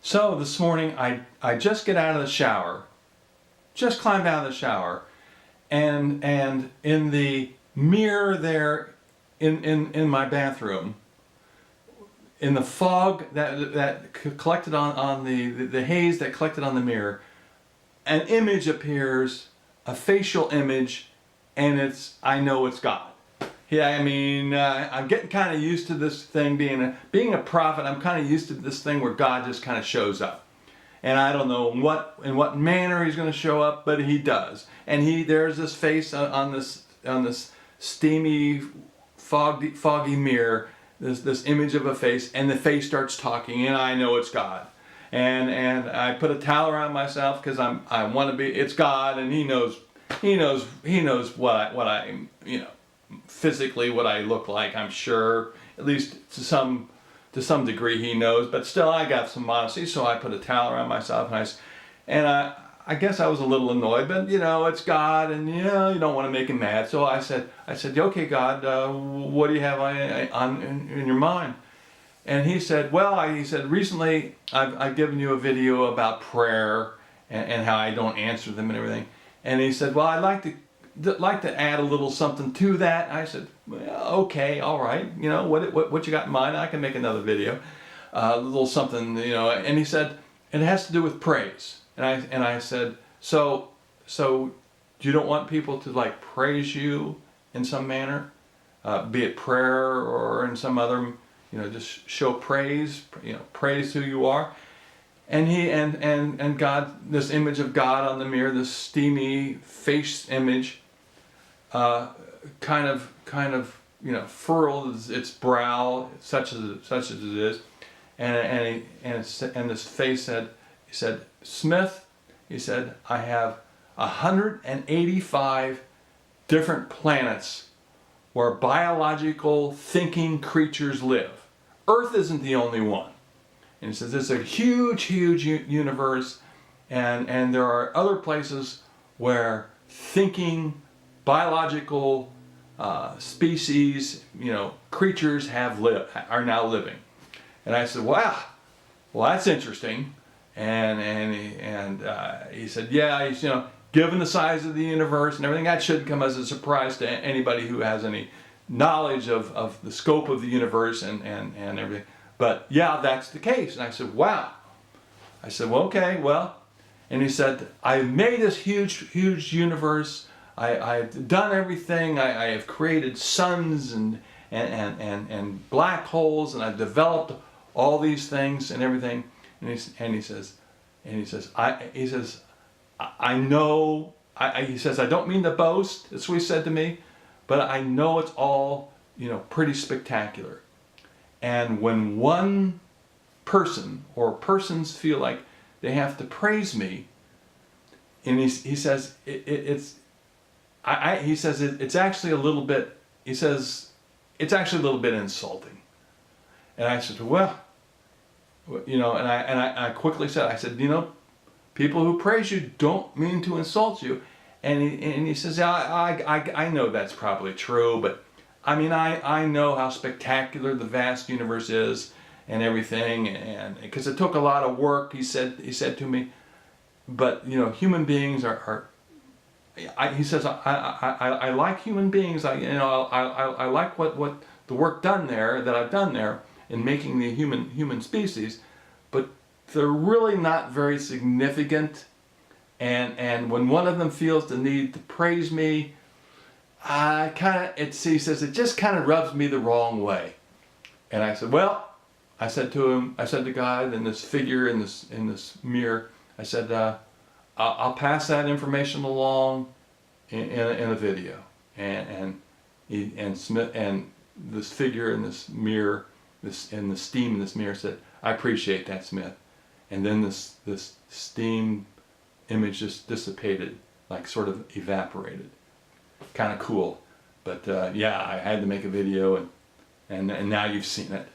So this morning I just get out of the shower, just climbed out of the shower, and in the mirror there in my bathroom, in the fog that collected on the haze that collected on the mirror, an image appears, a facial image, and I know it's God. Yeah, I mean, I'm getting kind of used to this thing being a prophet. I'm kind of used to this thing where God just kind of shows up, and I don't know in what manner He's going to show up, but He does. And there's this face on this steamy, foggy mirror. This image of a face, and the face starts talking, and I know it's God. And I put a towel around myself because I want to be. It's God, and He knows what I physically what I look like. I'm sure, at least to some degree, He knows. But still, I got some modesty, so I put a towel around myself, and I guess I was a little annoyed, but it's God, and you don't want to make Him mad. So I said, okay, God, what do you have in your mind? And He said, recently I've given you a video about prayer and how I don't answer them and everything. And He said, well, I'd like to add a little something to that. I said, well, okay, all right. What you got in mind? I can make another video, a little something, And He said, it has to do with praise. And I said, so you don't want people to praise you in some manner, be it prayer or in some other, just show praise, praise who you are. And and God, this image of God on the mirror, this steamy face image, kind of furrowed its brow, such as it is, and this face said, He said, Smith, He said, I have 185 different planets where biological thinking creatures live. Earth isn't the only one. And He says it's a huge universe, and there are other places where thinking biological species, creatures are now living. And I said, wow, well, that's interesting. And he said, yeah, given the size of the universe and everything, that shouldn't come as a surprise to anybody who has any knowledge of the scope of the universe and everything. But yeah, that's the case. And I said, wow. I said, well, okay, well. And he said, I made this huge universe. I've done everything. I have created suns and black holes, and I've developed all these things and everything. And he says, I know. He says, I don't mean to boast. That's what he said to me, but I know it's all pretty spectacular. And when one person or persons feel like they have to praise me, and he says it's actually a little bit. He says it's actually a little bit insulting. And I said, well, and I quickly said, people who praise you don't mean to insult you. And he says, yeah, I know that's probably true, but I mean, I know how spectacular the vast universe is and everything, and because it took a lot of work, he said to me, but human beings he says, I like human beings. I like what the work done there that I've done there in making the human species, but they're really not very significant. And when one of them feels the need to praise me, he says, it just kind of rubs me the wrong way. And I said, well, I said to God in this figure in this mirror, I said, I'll pass that information along in a video. And Smith and this figure in this mirror, and the steam in this mirror said, I appreciate that, Smith. And then this steam image just dissipated, sort of evaporated. Kind of cool. But yeah, I had to make a video, and now you've seen it.